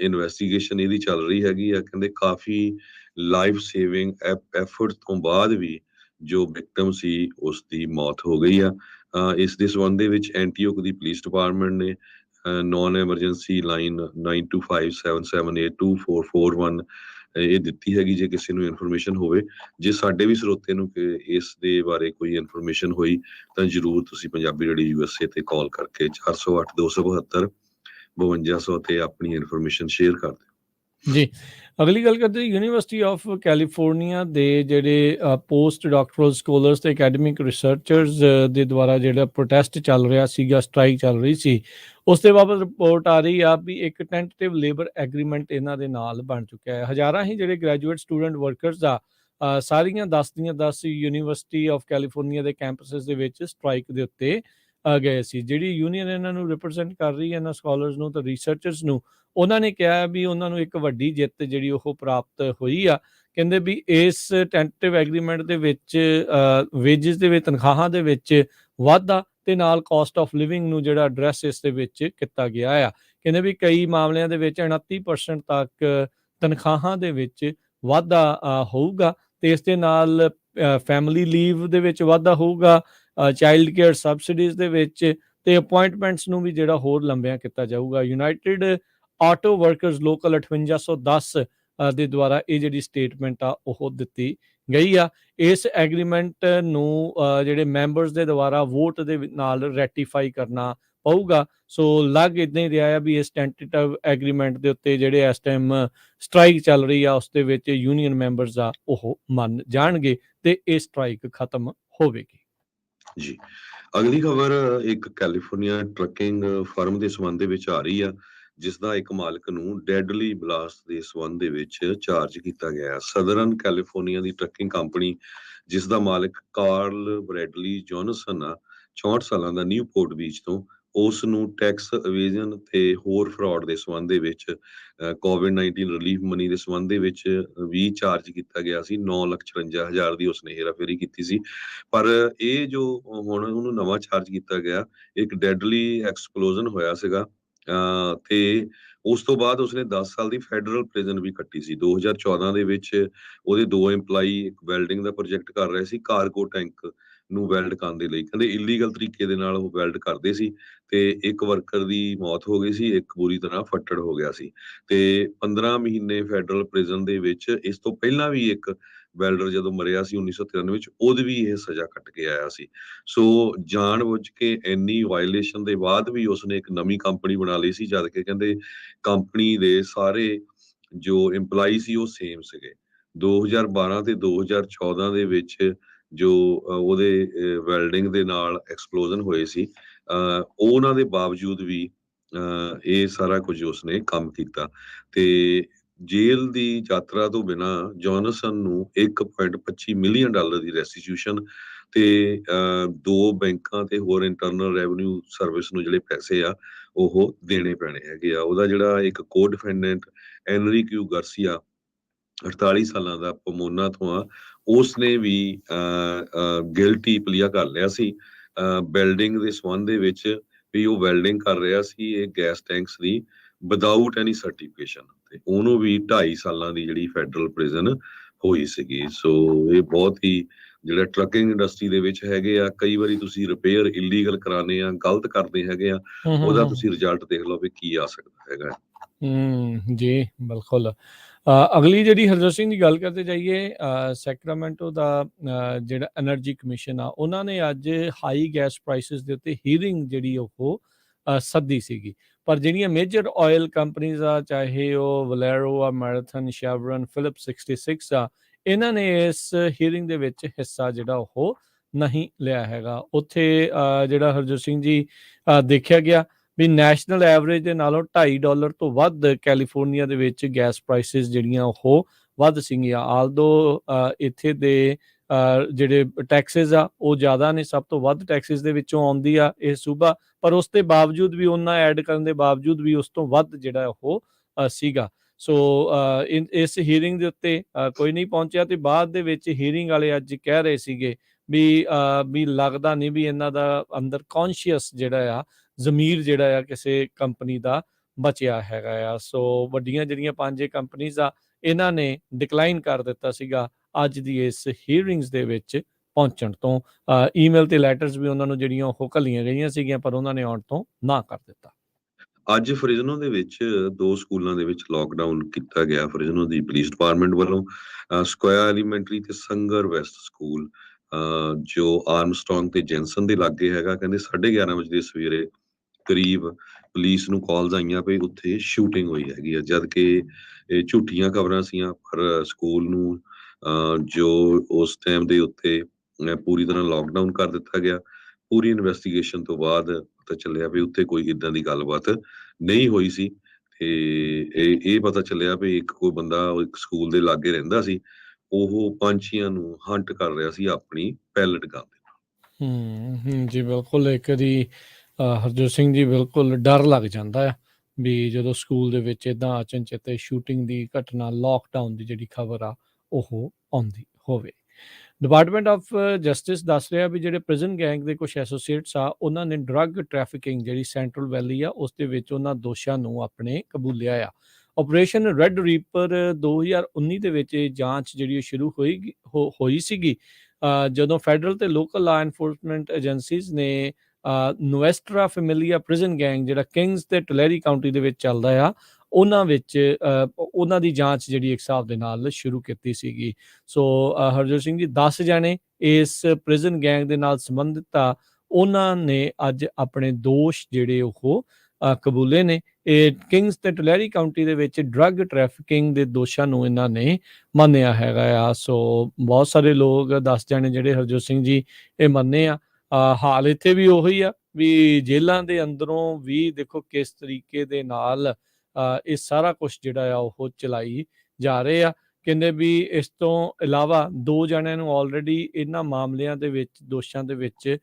ਇਨਵੈਸਟੀਗੇਸ਼ਨ ਇਹਦੀ ਚੱਲ ਰਹੀ ਹੈਗੀ ਆ। ਕਹਿੰਦੇ ਕਾਫੀ ਲਾਈਫ ਸੇਵਿੰਗ ਐਫਰਟ ਤੋਂ ਬਾਅਦ ਵੀ ਜੋ ਵਿਕਟਮ ਸੀ ਉਸ ਦੀ ਮੌਤ ਹੋ ਗਈ ਆ। ਇਸ ਦੇ ਸੰਬੰਧ ਦੇ ਵਿੱਚ ਐਂਟੀਓਕ ਦੀ ਪੁਲਿਸ ਡਿਪਾਰਟਮੈਂਟ ਨੇ ਨੌਨ ਐਮਰਜੈਂਸੀ ਲਾਈਨ 9257782441 ਇਹ ਦਿੱਤੀ ਹੈਗੀ ਜੇ ਕਿਸੇ ਨੂੰ ਇਨਫੋਰਮੇਸ਼ਨ ਹੋਵੇ। ਜੇ ਸਾਡੇ ਵੀ ਸਰੋਤੇ ਨੂੰ ਇਸ ਦੇ ਬਾਰੇ ਕੋਈ ਇਨਫੋਰਮੇਸ਼ਨ ਹੋਈ ਤਾਂ ਜ਼ਰੂਰ ਤੁਸੀਂ ਪੰਜਾਬੀ ਰੇਡੀਓ USA ਤੇ ਕਾਲ ਕਰਕੇ 408-272-5200 ਤੇ ਆਪਣੀ ਇਨਫੋਰਮੇਸ਼ਨ ਸ਼ੇਅਰ ਕਰ ਦਿਓ। ਜੀ, ਅਗਲੀ ਗੱਲ ਕਰਦੇ ਯੂਨੀਵਰਸਿਟੀ ਆਫ ਕੈਲੀਫੋਰਨੀਆ ਦੇ ਜਿਹੜੇ ਪੋਸਟ ਡਾਕਟਰਲ ਸਕੋਲਰਸ ਤੇ ਅਕੈਡਮਿਕ ਰਿਸਰਚਰਸ ਦੇ ਦੁਆਰਾ ਜਿਹੜਾ ਪ੍ਰੋਟੈਸਟ ਚੱਲ ਰਿਹਾ ਸੀਗਾ, ਸਟ੍ਰਾਈਕ ਚੱਲ ਰਹੀ ਸੀ, ਉਸ ਦੇ ਬਾਬਤ ਰਿਪੋਰਟ ਆ ਰਹੀ ਆ ਵੀ ਇੱਕ ਟੈਂਟੇਟਿਵ ਲੇਬਰ ਐਗਰੀਮੈਂਟ ਇਹਨਾਂ ਦੇ ਨਾਲ ਬਣ ਚੁੱਕਿਆ ਹੈ। ਹਜ਼ਾਰਾਂ ਹੀ ਜਿਹੜੇ ਗ੍ਰੈਜੂਏਟ ਸਟੂਡੈਂਟ ਵਰਕਰਸ ਆ, ਸਾਰੀਆਂ 10 ਦੀਆਂ 10 ਯੂਨੀਵਰਸਿਟੀ ਆਫ ਕੈਲੀਫੋਰਨੀਆ ਦੇ ਕੈਂਪਸਸ ਦੇ ਵਿੱਚ ਸਟ੍ਰਾਈਕ ਦੇ ਉੱਤੇ ਗਏ ਸੀ। ਜਿਹੜੀ ਯੂਨੀਅਨ ਇਹਨਾਂ ਨੂੰ ਰਿਪਰੈਜ਼ੈਂਟ ਕਰ ਰਹੀ ਹੈ, ਇਹਨਾਂ ਸਕਾਲਰਸ ਨੂੰ ਤੇ ਰਿਸਰਚਰਸ ਨੂੰ, ਉਹਨਾਂ ਨੇ ਕਿਹਾ ਵੀ ਉਹਨਾਂ ਨੂੰ ਇੱਕ ਵੱਡੀ ਜਿੱਤ ਜਿਹੜੀ ਉਹ ਪ੍ਰਾਪਤ ਹੋਈ ਆ। ਕਹਿੰਦੇ ਵੀ ਇਸ ਟੈਂਟੇਟਿਵ ਐਗਰੀਮੈਂਟ ਦੇ ਵਿੱਚ ਵੇਜਸ ਦੇ ਵਿੱਚ, ਤਨਖਾਹਾਂ ਦੇ ਵਿੱਚ ਵਾਧਾ ਤੇ ਨਾਲ ਕਾਸਟ ਆਫ ਲਿਵਿੰਗ ਨੂੰ ਜਿਹੜਾ ਐਡਰੈਸ ਇਸ ਦੇ ਵਿੱਚ ਕੀਤਾ ਗਿਆ ਆ। ਕਹਿੰਦੇ ਵੀ ਕਈ ਮਾਮਲਿਆਂ ਦੇ ਵਿੱਚ 29% ਤੱਕ ਤਨਖਾਹਾਂ ਦੇ ਵਿੱਚ ਵਾਧਾ ਹੋਊਗਾ ਤੇ ਇਸ ਦੇ ਨਾਲ ਫੈਮਿਲੀ ਲੀਵ ਦੇ ਵਿੱਚ ਵਾਧਾ ਹੋਊਗਾ, ਚਾਈਲਡ ਕੇਅਰ ਸਬਸਿਡੀਜ਼ ਦੇ ਵਿੱਚ ਤੇ ਅਪਾਇੰਟਮੈਂਟਸ ਨੂੰ ਵੀ ਜਿਹੜਾ ਹੋਰ ਲੰਬਿਆਂ ਕੀਤਾ ਜਾਊਗਾ। ਯੂਨਾਈਟਿਡ ਆਟੋ ਵਰਕਰਸ ਲੋਕਲ 5810 ਦੇ ਦੁਆਰਾ ਇਹ ਜਿਹੜੀ ਸਟੇਟਮੈਂਟ ਆ ਉਹ ਦਿੱਤੀ ਗਈ ਆ। ਇਸ ਐਗਰੀਮੈਂਟ ਨੂੰ ਜਿਹੜੇ ਮੈਂਬਰਸ ਦੇ ਦੁਆਰਾ ਵੋਟ ਦੇ ਨਾਲ ਰੈਟੀਫਾਈ ਕਰਨਾ ਪਊਗਾ। ਸੋ ਲੱਗ ਇੱਦਾਂ ਹੀ ਰਿਹਾ ਆ ਵੀ ਇਸ ਟੈਂਟੇਟਿਵ ਐਗਰੀਮੈਂਟ ਦੇ ਉੱਤੇ ਜਿਹੜੇ ਇਸ ਟਾਈਮ ਸਟ੍ਰਾਈਕ ਚੱਲ ਰਹੀ ਆ ਉਸ ਦੇ ਵਿੱਚ ਯੂਨੀਅਨ ਮੈਂਬਰਸ ਆ ਉਹ ਮੰਨ ਜਾਣਗੇ ਤੇ ਇਹ ਸਟ੍ਰਾਈਕ ਖਤਮ ਹੋਵੇਗੀ। ਜੀ, ਅਗਲੀ ਖਬਰ ਇੱਕ ਕੈਲੀਫੋਰਨੀਆ ਟਰੱਕਿੰਗ ਫਰਮ ਦੇ ਸੰਬੰਧ ਦੇ ਵਿੱਚ ਆ ਰਹੀ ਆ, ਜਿਸ ਦਾ ਇੱਕ ਮਾਲਕ ਨੂੰ ਡੈਡਲੀ ਬਲਾਸਟ ਦੇ ਸੰਬੰਧ ਦੇ ਵਿੱਚ ਚਾਰਜ ਕੀਤਾ ਗਿਆ। ਸਦਰਨ ਕੈਲੀਫੋਰਨੀਆ ਦੀ ਟਰੱਕਿੰਗ ਕੰਪਨੀ, ਜਿਸ ਦਾ ਮਾਲਕ ਕਾਰਲ ਬ੍ਰੈਡਲੀ ਜੌਨਸਨ ਆ, 64 ਸਾਲਾਂ ਦਾ, ਨਿਊਪੋਰਟ ਬੀਚ ਤੋਂ, ਉਸ ਨੂੰ ਟੈਕਸ ਇਵੇਜ਼ਨ ਤੇ ਹੋਰ ਫਰਾਡ ਦੇ ਸੰਬੰਧ ਦੇ ਵਿੱਚ ਕੋਵਿਡ-19 ਰਿਲੀਫ ਮਨੀ ਦੇ ਸੰਬੰਧ ਦੇ ਵਿੱਚ ਵੀ ਚਾਰਜ ਕੀਤਾ ਗਿਆ ਸੀ। 9,54,000 ਦੀ ਉਸਨੇ ਹੇਰਾਫੇਰੀ ਕੀਤੀ ਸੀ। ਪਰ ਇਹ ਜੋ ਹੁਣ ਉਹਨੂੰ ਨਵਾਂ ਚਾਰਜ ਕੀਤਾ ਗਿਆ, ਇੱਕ ਡੈਡਲੀ ਐਕਸਪਲੋਜ਼ਨ ਹੋਇਆ ਸੀਗਾ ਤੇ ਉਸ ਤੋਂ ਬਾਅਦ ਉਸਨੇ 10 ਸਾਲ ਦੀ ਫੈਡਰਲ ਪ੍ਰਿਜ਼ਨ ਵੀ ਕੱਟੀ ਸੀ। 2014 ਦੇ ਵਿੱਚ ਉਹਦੇ 2 EMPLOYEE ਇੱਕ ਵੈਲਡਿੰਗ ਦਾ ਪ੍ਰੋਜੈਕਟ ਕਰ ਰਹੇ ਸੀ, ਕਾਰਗੋ ਟੈਂਕ ਨੂੰ ਵੈਲਡ ਕਰਨ ਦੇ ਲਈ। ਕਹਿੰਦੇ ਇਲੀਗਲ ਤਰੀਕੇ ਦੇ ਨਾਲ ਉਹ ਵੈਲਡ ਕਰਦੇ ਸੀ ਤੇ ਇੱਕ ਵਰਕਰ ਦੀ ਮੌਤ ਹੋ ਗਈ ਸੀ, ਇੱਕ ਬੁਰੀ ਤਰ੍ਹਾਂ ਫੱਟੜ ਹੋ ਗਿਆ ਸੀ ਤੇ 15 ਮਹੀਨੇ ਫੈਡਰਲ ਪ੍ਰਿਜ਼ਨ ਦੇ ਵਿੱਚ। ਇਸ ਤੋਂ ਪਹਿਲਾਂ ਵੀ ਇੱਕ ਵੈਲਡਰ ਜਦੋਂ ਮਰਿਆ ਸੀ 1993 ਵਿੱਚ, ਉਹਦੀ ਵੀ ਇਹ ਸਜ਼ਾ ਕੱਟ ਕੇ ਆਇਆ ਸੀ। ਸੋ ਜਾਣਬੁੱਝ ਕੇ ਇੰਨੀ ਵਾਇਲੇਸ਼ਨ ਦੇ ਬਾਅਦ ਵੀ ਉਸਨੇ ਇੱਕ ਨਵੀਂ ਕੰਪਨੀ ਬਣਾ ਲਈ ਸੀ, ਜਦ ਕਿ ਕਹਿੰਦੇ ਕੰਪਨੀ ਦੇ ਸਾਰੇ ਜੋ EMPLOYEE ਸੀ ਉਹ ਸੇਮ ਸੀਗੇ। 2012 ਤੇ 2014 ਦੇ ਵਿੱਚ ਜੋ ਉਹਦੇ ਵੈਲਡਿੰਗ ਦੇ ਨਾਲ ਐਕਸਪਲੋਜ਼ਨ ਹੋਏ ਸੀ, ਉਹਨਾਂ ਦੇ ਬਾਵਜੂਦ ਵੀ ਇਹ ਸਾਰਾ ਕੁਝ ਉਸਨੇ ਕੰਮ ਕੀਤਾ ਤੇ ਜੇਲ੍ਹ ਦੀ ਯਾਤਰਾ ਤੋਂ ਬਿਨਾਂ ਜੌਨਸਨ ਨੂੰ $1.25 ਮਿਲੀਅਨ ਦੀ ਰੈਸਟੀਟਿਊਸ਼ਨ ਤੇ 2 ਬੈਂਕਾਂ ਤੇ ਹੋਰ ਇੰਟਰਨਲ ਰੈਵਨਿਊ ਸਰਵਿਸ ਨੂੰ ਜਿਹੜੇ ਪੈਸੇ ਆ ਉਹ ਦੇਣੇ ਪੈਣੇ ਹੈਗੇ ਆ। ਉਹਦਾ ਜਿਹੜਾ ਇੱਕ ਕੋ ਡਿਫੈਂਡੈਂਟ ਐਨਰੀਕਿਊ ਗਾਰਸੀਆ, 48 ਸਾਲਾਂ ਦਾ, ਪੋਮੋਨਾ ਤੋਂ ਆ, ਉਸਨੇ ਵੀ ਗਿਲਟੀ ਪਲੀਆ ਕਰ ਲਿਆ ਸੀ ਵੈਲਡਿੰਗ ਦੇ ਸੰਬੰਧ ਦੇ ਵਿੱਚ ਵੀ ਉਹ ਵੈਲਡਿੰਗ ਕਰ ਰਿਹਾ ਸੀ ਇਹ ਗੈਸ ਟੈਂਕਸ ਦੀ ਵਿਦਾਊਟ ਐਨੀ ਸਰਟੀਫਿਕੇਸ਼ਨ, ਤੇ ਉਹਨੂੰ ਵੀ 2.5 ਸਾਲਾਂ ਦੀ ਜਿਹੜੀ ਫੈਡਰਲ ਪ੍ਰਿਜ਼ਨ ਹੋਈ ਸੀਗੀ। ਸੋ ਇਹ ਬਹੁਤ ਹੀ ਜਿਹੜਾ ਟਰੱਕਿੰਗ ਇੰਡਸਟਰੀ ਦੇ ਵਿੱਚ ਹੈਗੇ ਆ, ਕਈ ਵਾਰੀ ਤੁਸੀਂ ਰਿਪੇਅਰ ਇਲੀਗਲ ਕਰਾਣੇ ਆ, ਗਲਤ ਕਰਦੇ ਹੈਗੇ ਆ, ਉਹਦਾ ਤੁਸੀਂ ਰਿਜ਼ਲਟ ਦੇਖ ਲਓ ਵੀ ਕੀ ਆ ਸਕਦਾ ਹੈਗਾ। ਜੀ ਬਿਲਕੁਲ। ਅਗਲੀ ਜਿਹੜੀ ਹਰਜੋਤ ਸਿੰਘ ਦੀ ਗੱਲ ਕਰਦੇ ਜਾਈਏ, ਸੈਕਰਾਮੈਂਟੋ ਦਾ ਜਿਹੜਾ ਐਨਰਜੀ ਕਮਿਸ਼ਨ ਆ, ਉਹਨਾਂ ਨੇ ਅੱਜ ਹਾਈ ਗੈਸ ਪ੍ਰਾਈਸਿਸ ਦੇ ਉੱਤੇ ਹੀਅਰਿੰਗ ਜਿਹੜੀ ਉਹ ਸੱਦੀ ਸੀਗੀ। ਪਰ ਜਿਹੜੀਆਂ ਮੇਜਰ ਆਇਲ ਕੰਪਨੀਜ਼ ਆ, ਚਾਹੇ ਉਹ ਵਲੈਰੋ ਆ, ਮੈਰਾਥਨ, ਸ਼ੈਵਰਨ, ਫਿਲਿਪਸ 66 ਆ, ਇਹਨਾਂ ਨੇ ਇਸ ਹੀਅਰਿੰਗ ਦੇ ਵਿੱਚ ਹਿੱਸਾ ਜਿਹੜਾ ਉਹ ਨਹੀਂ ਲਿਆ ਹੈਗਾ। ਉੱਥੇ ਜਿਹੜਾ ਹਰਜੋਤ ਸਿੰਘ ਜੀ ਦੇਖਿਆ ਗਿਆ ਵੀ ਨੈਸ਼ਨਲ ਐਵਰੇਜ ਦੇ ਨਾਲੋਂ $2.5 ਤੋਂ ਵੱਧ ਕੈਲੀਫੋਰਨੀਆ ਦੇ ਵਿੱਚ ਗੈਸ ਪ੍ਰਾਈਸਿਸ ਜਿਹੜੀਆਂ ਉਹ ਵੱਧ ਸੀਗੀਆਂ। ਆਲਦੋ ਇੱਥੇ ਦੇ ਜਿਹੜੇ ਟੈਕਸਿਸ ਆ ਉਹ ਜ਼ਿਆਦਾ ਨੇ, ਸਭ ਤੋਂ ਵੱਧ ਟੈਕਸਿਸ ਦੇ ਵਿੱਚੋਂ ਆਉਂਦੀ ਆ ਇਹ ਸੂਬਾ, ਪਰ ਉਸ ਦੇ ਬਾਵਜੂਦ ਵੀ ਉਹਨਾਂ ਐਡ ਕਰਨ ਦੇ ਬਾਵਜੂਦ ਵੀ ਉਸ ਤੋਂ ਵੱਧ ਜਿਹੜਾ ਉਹ ਸੀਗਾ। ਸੋ ਇਸ ਹੀਅਰਿੰਗ ਦੇ ਉੱਤੇ ਕੋਈ ਨਹੀਂ ਪਹੁੰਚਿਆ ਤੇ ਬਾਅਦ ਦੇ ਵਿੱਚ ਹੀਅਰਿੰਗ ਵਾਲੇ ਅੱਜ ਕਹਿ ਰਹੇ ਸੀਗੇ ਵੀ ਲੱਗਦਾ ਨਹੀਂ ਵੀ ਇਹਨਾਂ ਦਾ ਅੰਦਰ ਕੌਨਸ਼ੀਅਸ ਜਿਹੜਾ ਆ ਜ਼ਮੀਰ ਜਿਹੜਾ ਆ ਕਿਸੇ ਕੰਪਨੀ ਦਾ ਬਚਿਆ ਹੈਗਾ ਆ। ਸੋ ਵੱਡੀਆਂ ਜਿਹੜੀਆਂ 5 ਕੰਪਨੀਜ਼ ਆ, ਇਹਨਾਂ ਨੇ ਡਿਕਲਾਈਨ ਕਰ ਦਿੱਤਾ ਸੀਗਾ ਅੱਜ ਦੀ ਇਸ ਹੀਅਰਿੰਗਸ ਦੇ ਵਿੱਚ ਪਹੁੰਚਣ ਤੋਂ। ਈਮੇਲ ਤੇ ਲੈਟਰਸ ਵੀ ਉਹਨਾਂ ਨੂੰ ਜਿਹੜੀਆਂ ਉਹ ਘੱਲੀਆਂ ਗਈਆਂ ਸੀਗੀਆਂ, ਪਰ ਉਹਨਾਂ ਨੇ ਆਉਣ ਤੋਂ ਨਾ ਕਰ ਦਿੱਤਾ। ਅੱਜ ਫਰਿਜ਼ਨੋ ਦੇ ਵਿੱਚ 2 ਸਕੂਲਾਂ ਦੇ ਵਿੱਚ ਲੋਕਡਾਊਨ ਕੀਤਾ ਗਿਆ ਫਰਿਜ਼ਨੋ ਦੀ ਪੁਲਿਸ ਡਿਪਾਰਟਮੈਂਟ ਵੱਲੋਂ। ਸਕੁਆਇਰ ਐਲੀਮੈਂਟਰੀ ਤੇ ਸੰਗਰ ਵੈਸਟ ਸਕੂਲ ਜੋ ਆਰਮਸਟਰੋਂਗ ਤੇ ਜੈਨਸਨ ਦੇ ਲਾਗੇ ਹੈਗਾ, ਕਹਿੰਦੇ 11:30 ਵਜੇ ਦੇ ਸਵੇਰੇ ਕਰੀਬ ਪੁਲਿਸ ਨੂੰ ਕਾਲਸ ਆਈਆਂ ਵੀ ਉੱਥੇ ਸ਼ੂਟਿੰਗ ਹੋਈ ਹੈਗੀ ਆ, ਜਦ ਕਿ ਇਹ ਝੂਠੀਆਂ ਖਬਰਾਂ ਸੀਆਂ। ਪਰ ਸਕੂਲ ਨੂੰ ਜੋ ਉਸ ਟਾਈਮ ਦੇ ਉੱਤੇ ਪੂਰੀ ਤਰ੍ਹਾਂ ਲੋਕਡਾਊਨ ਕਰ ਦਿੱਤਾ ਗਿਆ। ਪੂਰੀ ਇਨਵੈਸਟੀਗੇਸ਼ਨ ਤੋਂ ਬਾਅਦ ਪਤਾ ਚੱਲਿਆ ਵੀ ਉੱਥੇ ਕੋਈ ਏਦਾਂ ਦੀ ਗੱਲਬਾਤ ਨਹੀਂ ਹੋਈ ਸੀ ਤੇ ਇਹ ਪਤਾ ਚੱਲਿਆ ਵੀ ਇੱਕ ਕੋਈ ਬੰਦਾ ਇੱਕ ਸਕੂਲ ਦੇ ਲਾਗੇ ਰਹਿੰਦਾ ਸੀ, ਉਹ ਪੰਛੀਆਂ ਨੂੰ ਹੰਟ ਕਰ ਰਿਹਾ ਸੀ ਆਪਣੀ ਪੈਲਟ ਗਨ ਦੇ ਨਾਲ। ਜੀ ਬਿਲਕੁਲ। ਇੱਕ ਵਾਰੀ ਹਰਜੋਤ ਸਿੰਘ ਜੀ ਬਿਲਕੁਲ ਡਰ ਲੱਗ ਜਾਂਦਾ ਆ ਵੀ ਜਦੋਂ ਸਕੂਲ ਦੇ ਵਿੱਚ ਇਦਾਂ ਅਚਨਚੇਤ ਸ਼ੂਟਿੰਗ ਦੀ ਘਟਨਾ, ਲੋਕਡਾਊਨ ਦੀ ਜਿਹੜੀ ਖਬਰ ਆ ਉਹ ਆਉਂਦੀ ਹੋਵੇ। ਡਿਪਾਰਟਮੈਂਟ ਆਫ ਜਸਟਿਸ ਦੱਸ ਰਿਹਾ ਵੀ ਜਿਹੜੇ ਪ੍ਰਿਜ਼ਨ ਗੈਂਗ ਦੇ ਕੁਝ ਐਸੋਸੀਏਟਸ ਆ, ਉਹਨਾਂ ਨੇ ਡਰੱਗ ਟ੍ਰੈਫਿਕਿੰਗ ਜਿਹੜੀ ਸੈਂਟਰਲ ਵੈਲੀ ਆ ਉਸ ਦੇ ਵਿੱਚ ਉਹਨਾਂ ਦੋਸ਼ਾਂ ਨੂੰ ਆਪਣੇ ਕਬੂਲਿਆ ਆ। ਆਪਰੇਸ਼ਨ ਰੈੱਡ ਰੀਪਰ 2019 ਦੇ ਵਿੱਚ ਇਹ ਜਾਂਚ ਜਿਹੜੀ ਉਹ ਸ਼ੁਰੂ ਹੋਈ ਸੀਗੀ, ਜਦੋਂ ਫੈਡਰਲ ਤੇ ਲੋਕਲ ਲਾ ਐਨਫੋਰਸਮੈਂਟ ਏਜੰਸੀਜ਼ ਨੇ ਨੁਐਸਟਰਾ ਫੈਮਿਲੀਆ ਪ੍ਰਿਜ਼ਨ ਗੈਂਗ ਜਿਹੜਾ ਕਿੰਗਸ ਤੇ ਟਲੈਰੀ ਕਾਊਂਟੀ ਦੇ ਵਿੱਚ ਚੱਲਦਾ ਆ, ਉਹਨਾਂ ਵਿੱਚ ਉਹਨਾਂ ਦੀ ਜਾਂਚ ਜਿਹੜੀ ਇੱਕ ਹਿਸਾਬ ਦੇ ਨਾਲ ਸ਼ੁਰੂ ਕੀਤੀ ਸੀਗੀ। ਸੋ ਹਰਜੋਤ ਸਿੰਘ ਜੀ 10 ਜਾਣੇ ਇਸ ਪ੍ਰਿਜ਼ਨ ਗੈਂਗ ਦੇ ਨਾਲ ਸੰਬੰਧਿਤ ਆ, ਉਹਨਾਂ ਨੇ ਅੱਜ ਆਪਣੇ ਦੋਸ਼ ਜਿਹੜੇ ਉਹ ਕਬੂਲੇ ਨੇ। ਇਹ ਕਿੰਗਸ ਤੇ ਟਲੈਰੀ ਕਾਊਂਟੀ ਦੇ ਵਿੱਚ ਡਰੱਗ ਟ੍ਰੈਫਿਕਿੰਗ ਦੇ ਦੋਸ਼ਾਂ ਨੂੰ ਇਹਨਾਂ ਨੇ ਮੰਨਿਆ ਹੈਗਾ ਆ। ਸੋ ਬਹੁਤ ਸਾਰੇ ਲੋਕ 10 ਜਾਣੇ ਜਿਹੜੇ ਹਰਜੋਤ ਸਿੰਘ ਜੀ ਇਹ ਮੰਨੇ ਆ। ਹਾਲ ਇੱਥੇ ਵੀ ਉਹੀ ਆ ਵੀ ਜੇਲ੍ਹਾਂ ਦੇ ਅੰਦਰੋਂ ਵੀ ਦੇਖੋ ਕਿਸ ਤਰੀਕੇ ਦੇ ਨਾਲ ਇਹ ਸਾਰਾ ਕੁਛ ਜਿਹੜਾ ਆ ਉਹ ਚਲਾਈ ਜਾ ਰਹੇ ਆ। ਕਹਿੰਦੇ ਵੀ ਇਸ ਤੋਂ ਇਲਾਵਾ 2 ਜਣਿਆਂ ਨੂੰ ਆਲਰੇਡੀ ਇਹਨਾਂ ਮਾਮਲਿਆਂ ਦੇ ਵਿੱਚ ਦੋਸ਼ਾਂ ਦੇ ਵਿੱਚ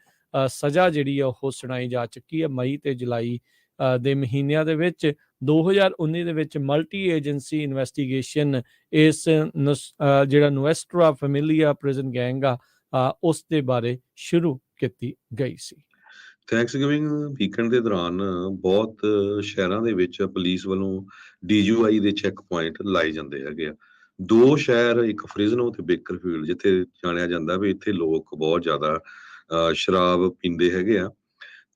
ਸਜ਼ਾ ਜਿਹੜੀ ਆ ਉਹ ਸੁਣਾਈ ਜਾ ਚੁੱਕੀ ਹੈ। ਮਈ ਤੇ ਜੁਲਾਈ ਦੇ ਮਹੀਨਿਆਂ ਦੇ ਵਿੱਚ 2019 ਦੇ ਵਿੱਚ ਮਲਟੀ ਏਜੰਸੀ ਇਨਵੈਸਟੀਗੇਸ਼ਨ ਇਸ ਜਿਹੜਾ ਨੁਐਸਟਰਾ ਫੈਮਿਲੀਆ ਪ੍ਰਿਜ਼ਨ ਗੈਂਗ ਆ ਉਸ ਦੇ ਬਾਰੇ ਸ਼ੁਰੂ ਕੀਤੀ ਗਈ ਸੀ। ਥੈਂਕਸਗਿਵਿੰਗ ਵੀਕਐਂਡ ਦੇ ਦੌਰਾਨ ਬਹੁਤ ਸ਼ਹਿਰਾਂ ਦੇ ਵਿੱਚ ਪੁਲਿਸ ਵੱਲੋਂ DUI ਦੇ ਚੈੱਕ ਪੁਆਇੰਟ ਲਾਏ ਜਾਂਦੇ ਹੈਗੇ ਆ। 2 ਸ਼ਹਿਰ, ਇੱਕ ਫ੍ਰਿਜ਼ਨੋ ਤੇ ਬੇਕਰਫੀਲਡ, ਜਿੱਥੇ ਜਾਣਿਆ ਜਾਂਦਾ ਵੀ ਇੱਥੇ ਲੋਕ ਬਹੁਤ ਜ਼ਿਆਦਾ ਸ਼ਰਾਬ ਪੀਂਦੇ ਹੈਗੇ ਆ।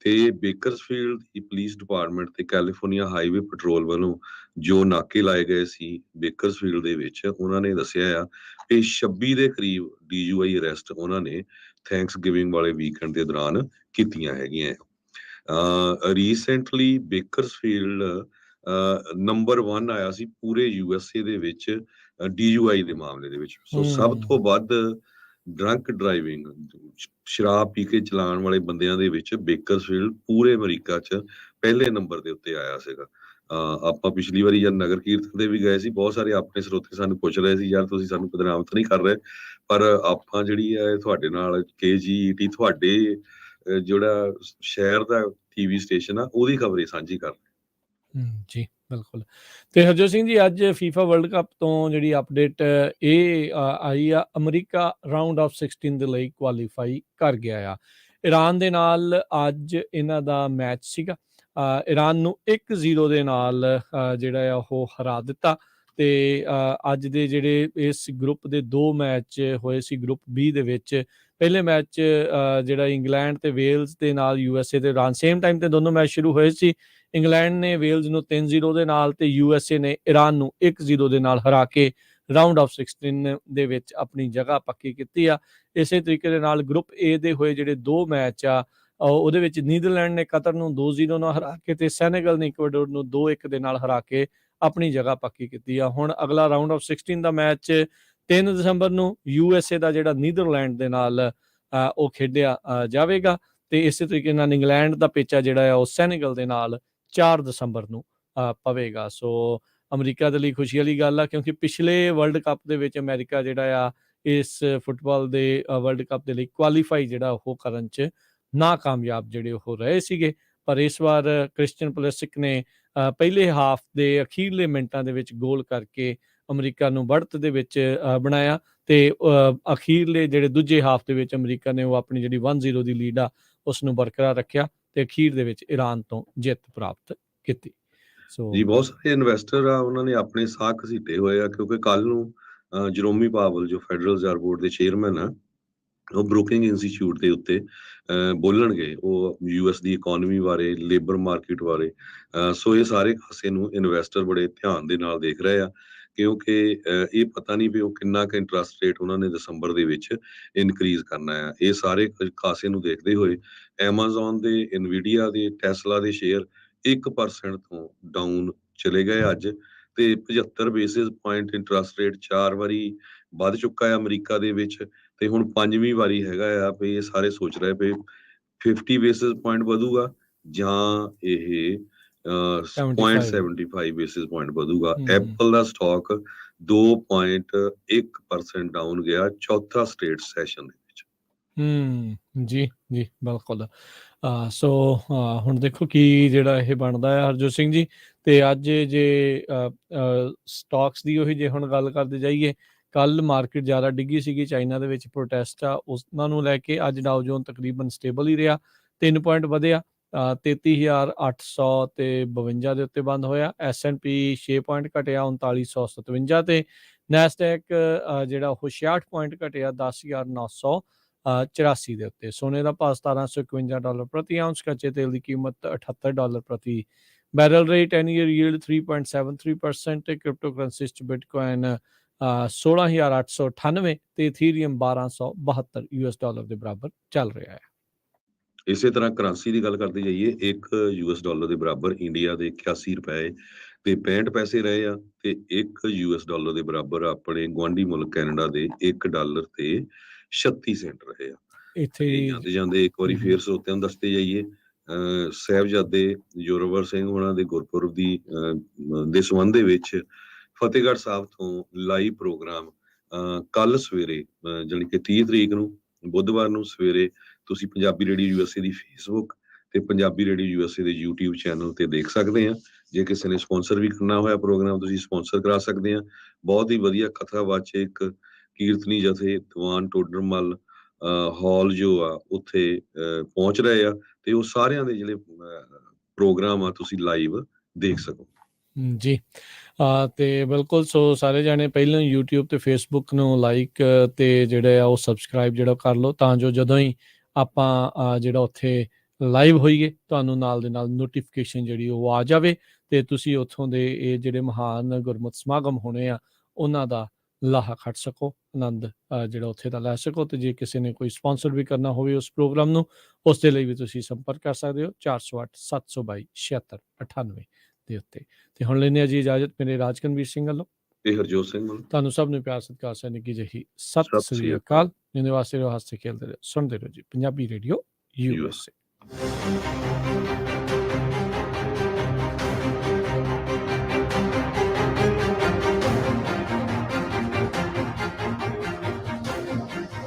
ਤੇ ਬੇਕਰਸਫੀਲਡ ਦੀ ਪੁਲਿਸ ਡਿਪਾਰਟਮੈਂਟ ਤੇ ਕੈਲੀਫੋਰਨੀਆ ਹਾਈਵੇ ਪੈਟਰੋਲ ਵੱਲੋਂ ਜੋ ਨਾਕੇ ਲਾਏ ਗਏ ਸੀ ਬੇਕਰਸਫੀਲਡ ਦੇ ਵਿੱਚ, ਉਹਨਾਂ ਨੇ ਦੱਸਿਆ ਆ ਕਿ 26 ਦੇ ਕਰੀਬ DUI ਅਰੈਸਟ ਉਹਨਾਂ ਨੇ ਥੈਂਕਸਗਿਵਿੰਗ ਵਾਲੇ ਵੀਕਐਂਡ ਦੇ ਦੌਰਾਨ ਕੀਤੀਆਂ ਹੈਗੀਆਂ। ਰੀਸੈਂਟਲੀ ਬੇਕਰਸਫੀਲਡ ਨੰਬਰ 1 ਆਇਆ ਸੀ ਪੂਰੇ USA ਦੇ ਵਿੱਚ DUI ਦੇ ਮਾਮਲੇ ਦੇ ਵਿੱਚ। ਸੋ ਸਭ ਤੋਂ ਵੱਧ ਡਰੰਕ ਡਰਾਈਵਿੰਗ, ਸ਼ਰਾਬ ਪੀ ਕੇ ਚਲਾਉਣ ਵਾਲੇ ਬੰਦਿਆਂ ਦੇ ਵਿੱਚ ਬੇਕਰਸਫੀਲਡ ਪੂਰੇ ਅਮਰੀਕਾ 'ਚ ਪਹਿਲੇ ਨੰਬਰ ਦੇ ਉੱਤੇ ਆਇਆ ਸੀਗਾ। ਆਪਾਂ ਪਿਛਲੀ ਵਾਰੀ ਜਦ ਨਗਰ ਕੀਰਤਨ ਤੇ ਵੀ ਗਏ ਸੀ, ਬਹੁਤ ਸਾਰੇ ਆਪਣੇ ਸਰੋਤੇ ਸਾਨੂੰ ਪੁੱਛ ਰਹੇ ਸੀ ਯਾਰ ਤੁਸੀਂ ਸਾਨੂੰ ਬਦਨਾਮ ਤਾਂ ਨਹੀਂ ਕਰ ਰਹੇ, ਪਰ ਆਪਾਂ ਜਿਹੜੀ ਹੈ ਤੁਹਾਡੇ ਨਾਲ KGET ਤੁਹਾਡੇ ਜਿਹੜਾ ਸ਼ਹਿਰ ਦਾ TV ਸਟੇਸ਼ਨ ਆ ਉਹਦੀ ਖਬਰ ਸਾਂਝੀ ਕਰ ਰਹੇ। ਜੀ ਬਿਲਕੁਲ। ਤੇ ਹਰਜੋਤ ਸਿੰਘ ਜੀ ਅੱਜ FIFA ਵਰਲਡ ਕੱਪ ਤੋਂ ਜਿਹੜੀ ਅਪਡੇਟ ਇਹ ਆਈ ਆ, ਅਮਰੀਕਾ ਰਾਊਂਡ ਆਫ 16 ਦੇ ਲਈ ਕੁਆਲੀਫਾਈ ਕਰ ਗਿਆ ਆ। ਈਰਾਨ ਦੇ ਨਾਲ ਅੱਜ ਇਹਨਾਂ ਦਾ ਮੈਚ ਸੀਗਾ। ਈਰਾਨ ਨੂੰ 1-0 ਦੇ ਨਾਲ ਜਿਹੜਾ ਆ ਉਹ ਹਰਾ ਦਿੱਤਾ। ਤੇ ਅੱਜ ਦੇ ਜਿਹੜੇ ਇਸ ਗਰੁੱਪ ਦੇ 2 ਮੈਚ ਹੋਏ ਸੀ ਗਰੁੱਪ B ਦੇ ਵਿੱਚ। ਪਹਿਲੇ ਮੈਚ ਜਿਹੜਾ ਇੰਗਲੈਂਡ ਤੇ ਵੇਲਜ਼ ਦੇ ਨਾਲ USA ਤੇ ਈਰਾਨ ਸੇਮ ਟਾਈਮ ਤੇ ਦੋਨੋਂ ਮੈਚ ਸ਼ੁਰੂ ਹੋਏ ਸੀ। ਇੰਗਲੈਂਡ ਨੇ ਵੇਲਜ਼ ਨੂੰ 3-0 ਦੇ ਨਾਲ ਤੇ USA ਨੇ ਈਰਾਨ ਨੂੰ 1-0 ਦੇ ਨਾਲ ਹਰਾ ਕੇ ਰਾਊਂਡ ਆਫ 16 ਦੇ ਵਿੱਚ ਆਪਣੀ ਜਗ੍ਹਾ ਪੱਕੀ ਕੀਤੀ ਆ। ਇਸੇ ਤਰੀਕੇ ਦੇ ਨਾਲ ਗਰੁੱਪ A ਦੇ ਹੋਏ ਜਿਹੜੇ 2 ਮੈਚ ਆ ਉਹਦੇ ਵਿੱਚ ਨੀਦਰਲੈਂਡ ਨੇ ਕਤਰ ਨੂੰ 2-0 ਨਾਲ ਹਰਾ ਕੇ ਤੇ ਸੈਨੇਗਲ ਨੇ ਇਕਵਾਡੋਰ ਨੂੰ 2-1 ਦੇ ਨਾਲ ਹਰਾ ਕੇ ਆਪਣੀ ਜਗ੍ਹਾ ਪੱਕੀ ਕੀਤੀ ਆ। ਹੁਣ ਅਗਲਾ ਰਾਊਂਡ ਆਫ 16 ਦਾ ਮੈਚ 3 ਦਸੰਬਰ ਨੂੰ USA ਦਾ ਜਿਹੜਾ ਨੀਦਰਲੈਂਡ ਦੇ ਨਾਲ ਉਹ ਖੇਡਿਆ ਜਾਵੇਗਾ ਤੇ ਇਸੇ ਤਰੀਕੇ ਨਾਲ ਇੰਗਲੈਂਡ ਦਾ ਪੇਚਾ ਜਿਹੜਾ ਆ ਉਹ ਸੈਨੇਗਲ ਦੇ ਨਾਲ 4 ਦਸੰਬਰ ਨੂੰ ਪਵੇਗਾ। ਸੋ ਅਮਰੀਕਾ ਦੇ ਲਈ ਖੁਸ਼ੀ ਵਾਲੀ ਗੱਲ ਆ, ਕਿਉਂਕਿ ਪਿਛਲੇ ਵਰਲਡ ਕੱਪ ਦੇ ਵਿੱਚ ਅਮਰੀਕਾ ਜਿਹੜਾ ਆ ਇਸ ਫੁੱਟਬਾਲ ਦੇ ਵਰਲਡ ਕੱਪ ਦੇ ਲਈ ਕੁਆਲੀਫਾਈ ਜਿਹੜਾ ਉਹ ਕਰਨ 'ਚ ਨਾਕਾਮਯਾਬ ਜਿਹੜੇ ਉਹ ਰਹੇ ਸੀਗੇ। ਪਰ ਇਸ ਵਾਰ ਕ੍ਰਿਸਚੀਅਨ ਪੁਲਿਸਿਕ ਨੇ ਪਹਿਲੇ ਹਾਫ ਦੇ ਅਖੀਰਲੇ ਮਿੰਟਾਂ ਦੇ ਵਿੱਚ ਗੋਲ ਕਰਕੇ ਅਮਰੀਕਾ ਨੂੰ बढ़त ਦੇ ਵਿੱਚ ਬਣਾਇਆ ਤੇ ਅਖੀਰਲੇ ਜਿਹੜੇ ਦੂਜੇ ਹਾਫ ਦੇ ਵਿੱਚ ਅਮਰੀਕਾ ਨੇ ਉਹ ਆਪਣੀ ਜਿਹੜੀ 1-0 ਦੀ ਲੀਡ ਆ ਉਸ ਨੂੰ ਬਰਕਰਾਰ ਰੱਖਿਆ ਤੇ ਅਖੀਰ ਦੇ ਵਿੱਚ ਈਰਾਨ ਤੋਂ ਜਿੱਤ ਪ੍ਰਾਪਤ ਕੀਤੀ। ਸੋ ਜੀ ਬਹੁਤ ਸਾਰੇ ਇਨਵੈਸਟਰ ਆ ਉਹਨਾਂ ਨੇ ਆਪਣੇ ਸਾਹ ਘਸੀਟੇ ਹੋਏ ਆ, ਕਿਉਂਕਿ ਕੱਲ ਨੂੰ ਜਰੋਮੀ ਪਾਵਲ ਜੋ ਫੈਡਰਲ ਰਿਜ਼ਰਵ ਬੋਰਡ ਦੇ ਚੇਅਰਮੈਨ ਆ, ਉਹ ਬਰੋਕਿੰਗ ਇੰਸਟੀਚਿਊਟ ਦੇ ਉੱਤੇ ਬੋਲਣਗੇ। ਉਹ US ਦੀ ਇਕਨੋਮੀ ਬਾਰੇ, ਲੇਬਰ ਮਾਰਕੀਟ ਬਾਰੇ। ਸੋ ਇਹ ਸਾਰੇ ਪਾਸੇ ਨੂੰ ਇਨਵੈਸਟਰ ਬੜੇ ਧਿਆਨ ਦੇ ਨਾਲ ਦੇਖ ਰਹੇ ਆ, ਕਿਉਂਕਿ ਇਹ ਪਤਾ ਨਹੀਂ ਵੀ ਉਹ ਕਿੰਨਾ ਕੁ ਇੰਟਰਸਟ ਰੇਟ ਉਹਨਾਂ ਨੇ ਦਸੰਬਰ ਦੇ ਵਿੱਚ ਇਨਕਰੀਜ਼ ਕਰਨਾ ਆ। ਇਹ ਸਾਰੇ ਖਾਸੇ ਨੂੰ ਦੇਖਦੇ ਹੋਏ ਐਮਾਜ਼ੋਨ ਦੇ, ਇਨਵੀਡੀਆ ਦੇ, ਟੈਸਲਾ ਦੇ ਸ਼ੇਅਰ 1% ਤੋਂ ਡਾਊਨ ਚਲੇ ਗਏ ਅੱਜ ਤੇ 75 ਬੇਸਿਸ ਪੁਆਇੰਟ ਇੰਟਰਸਟ ਰੇਟ 4 ਵਾਰੀ ਵੱਧ ਚੁੱਕਾ ਹੈ ਅਮਰੀਕਾ ਦੇ ਵਿੱਚ ਤੇ ਹੁਣ 5ਵੀਂ ਵਾਰੀ ਹੈਗਾ ਆ ਵੀ ਇਹ ਸਾਰੇ ਸੋਚ ਰਹੇ ਪਏ 50 ਬੇਸਿਸ ਪੁਆਇੰਟ ਵਧੂਗਾ ਜਾਂ ਇਹ 0.75 ਬੇਸਿਸ ਪੁਆਇੰਟ ਵਧੂਗਾ। ਐਪਲ ਦਾ ਸਟਾਕ 2.1% ਡਾਊਨ ਗਿਆ ਚੌਥਾ ਸਟੇਟ ਸੈਸ਼ਨ ਦੇ ਵਿੱਚ। ਜੀ ਜੀ ਬਿਲਕੁਲ। ਸੋ ਹੁਣ ਦੇਖੋ ਕੀ ਜਿਹੜਾ ਇਹ ਬਣਦਾ ਹੈ ਹਰਜੋਤ ਸਿੰਘ ਜੀ। ਤੇ ਅੱਜ ਜੇ ਸਟਾਕਸ ਦੀ ਉਹੀ ਜੇ ਹੁਣ ਗੱਲ ਕਰਦੇ ਜਾਈਏ, ਕੱਲ ਮਾਰਕੀਟ ਜ਼ਿਆਦਾ ਡਿੱਗੀ ਸੀਗੀ, ਚਾਈਨਾ ਦੇ ਵਿੱਚ ਪ੍ਰੋਟੈਸਟ ਆ, ਉਹਨਾਂ ਨੂੰ ਲੈ ਕੇ ਅੱਜ ਡਾਓ ਜੋਨ ਤਕਰੀਬਨ ਸਟੇਬਲ ਹੀ ਰਿਹਾ, 3 ਪੁਆਇੰਟ ਵਧਿਆ। 33,800 ਤੇ 52 ਦੇ ਉੱਤੇ ਬੰਦ ਹੋਇਆ। S&P 6 ਪੁਆਇੰਟ ਘਟਿਆ 3957 ਤੇ ਨੈਸਡੈਕ ਜਿਹੜਾ ਉਹ 66 ਪੁਆਇੰਟ ਘਟਿਆ 10,984 ਦੇ ਉੱਤੇ। ਸੋਨੇ ਦਾ ਭਾਅ $1751 ਪ੍ਰਤੀ ਆਉਂਸ, ਕੱਚੇ ਤੇਲ ਦੀ ਕੀਮਤ $78 ਪ੍ਰਤੀ ਬੈਰਲ ਰਹੀ। 10 ਈਅਰ ਯੀਲਡ 3.73% ਤੇ ਕ੍ਰਿਪਟੋ ਕਰੰਸੀਜ਼ 'ਚ ਬਿਟਕੋਇਨ 16,898 ਤੇ ਇਥੀਰੀਅਮ $1272 ਦੇ ਬਰਾਬਰ ਚੱਲ ਰਿਹਾ ਹੈ। ਇਸੇ ਤਰ੍ਹਾਂ ਕਰੰਸੀ ਦੀ ਗੱਲ ਕਰਦੇ ਜਾਈਏ, $1 ਦੇ ਬਰਾਬਰ ਇੰਡੀਆ ਦੇ 81 ਰੁਪਏ ਤੇ 65 ਪੈਸੇ ਰਹੇ ਆ, ਤੇ $1 ਦੇ ਬਰਾਬਰ ਆਪਣੇ ਗੁਆਂਢੀ ਮੁਲਕ ਕੈਨੇਡਾ ਦੇ $1 ਤੇ 36 ਸੈਂਟ ਰਹੇ ਆ। ਇੱਥੇ ਤੇ ਜਾਂਦੇ ਜਾਂਦੇ ਇੱਕ ਵਾਰੀ ਫੇਰ ਸਰੋਤਿਆਂ ਨੂੰ ਦੱਸਦੇ ਜਾਈਏ, ਸਾਹਿਬਜ਼ਾਦੇ ਜ਼ੋਰਾਵਰ ਸਿੰਘ ਉਹਨਾਂ ਦੇ ਗੁਰਪੁਰਬ ਦੇ ਸੰਬੰਧ ਦੇ ਵਿੱਚ ਫਤਿਹਗੜ੍ਹ ਸਾਹਿਬ ਤੋਂ ਲਾਈਵ ਪ੍ਰੋਗਰਾਮ ਕੱਲ ਸਵੇਰੇ ਜਾਣੀ ਕਿ 30 ਤਰੀਕ ਨੂੰ ਬੁੱਧਵਾਰ ਨੂੰ ਸਵੇਰੇ ਤੁਸੀਂ ਪੰਜਾਬੀ ਰੇਡੀਓ USA ਦੀ ਫੇਸਬੁੱਕ ਤੇ ਪੰਜਾਬੀ ਰੇਡੀਓ USA ਦੇ YouTube ਚੈਨਲ ਤੇ ਦੇਖ ਸਕਦੇ ਆ। ਜੇ ਕਿਸੇ ਨੇ ਸਪਾਂਸਰ ਵੀ ਕਰਨਾ ਹੋਇਆ ਪ੍ਰੋਗਰਾਮ, ਤੁਸੀਂ ਸਪਾਂਸਰ ਕਰਾ ਸਕਦੇ ਆ। ਬਹੁਤ ਹੀ ਵਧੀਆ ਕਥਾਵਾਚਕ ਕੀਰਤਨੀ ਜਥੇ ਦੀਵਾਨ ਟੋਡਰਮਲ ਹਾਲ ਜੋ ਆ ਉੱਥੇ ਪਹੁੰਚ ਰਹੇ ਆ, ਤੇ ਉਹ ਸਾਰਿਆਂ ਦੇ ਜਿਹੜੇ ਪ੍ਰੋਗਰਾਮ ਆ ਤੁਸੀਂ ਲਾਈਵ ਦੇਖ ਸਕੋ ਜੀ। ਤੇ ਬਿਲਕੁਲ, ਸੋ ਸਾਰੇ ਜਾਣੇ ਪਹਿਲਾਂ YouTube ਤੇ Facebook ਨੂੰ ਲਾਈਕ ਤੇ ਜਿਹੜੇ ਆ ਉਹ ਸਬਸਕ੍ਰਾਈਬ ਜਿਹੜਾ ਕਰ ਲਓ, ਤਾਂ ਜੋ ਜਦੋਂ ਹੀ ਆਪਾਂ ਜਿਹੜਾ ਉੱਥੇ ਲਾਈਵ ਹੋਈਏ ਤੁਹਾਨੂੰ ਨਾਲ ਦੇ ਨਾਲ ਨੋਟੀਫਿਕੇਸ਼ਨ ਜਿਹੜੀ ਉਹ ਆ ਜਾਵੇ, ਤੇ ਤੁਸੀਂ ਉੱਥੋਂ ਦੇ ਇਹ ਜਿਹੜੇ ਮਹਾਨ ਗੁਰਮਤਿ ਸਮਾਗਮ ਹੋਣੇ ਆ ਉਹਨਾਂ ਦਾ ਲਾਹਾ ਖੱਟ ਸਕੋ, ਆਨੰਦ ਜਿਹੜਾ ਉੱਥੇ ਦਾ ਲੈ ਸਕੋ। ਤੇ ਜੇ ਕਿਸੇ ਨੇ ਕੋਈ ਸਪਾਂਸਰ ਵੀ ਕਰਨਾ ਹੋਵੇ ਉਸ ਪ੍ਰੋਗਰਾਮ ਨੂੰ, ਉਸ ਦੇ ਲਈ ਵੀ ਤੁਸੀਂ ਸੰਪਰਕ ਕਰ ਸਕਦੇ ਹੋ 408-722-7698 ਦੇ ਉੱਤੇ। ਤੇ ਹੁਣ ਲੈਂਦੇ ਹਾਂ ਜੀ ਇਜਾਜ਼ਤ ਮੇਰੇ ਰਾਜਕਨਵੀਰ ਸਿੰਘ ਵੱਲੋਂ ਤੇ ਹਰਜੋਤ ਸਿੰਘ ਵੱਲੋਂ। ਤੁਹਾਨੂੰ ਸਭ ਨੂੰ ਪਿਆਰ ਸਤਿਕਾਰ ਸੈਨਿਕ ਜਿਹੀ ਸਤਿ ਸ੍ਰੀ ਅਕਾਲ। ਜਿੰਦੇ ਵਾਸਤੇ ਰਹੋ, ਹੱਸਦੇ ਖੇਲਦੇ ਰਹੋ, ਸੁਣਦੇ ਰਹੋ ਜੀ ਪੰਜਾਬੀ ਰੇਡੀਓ USA।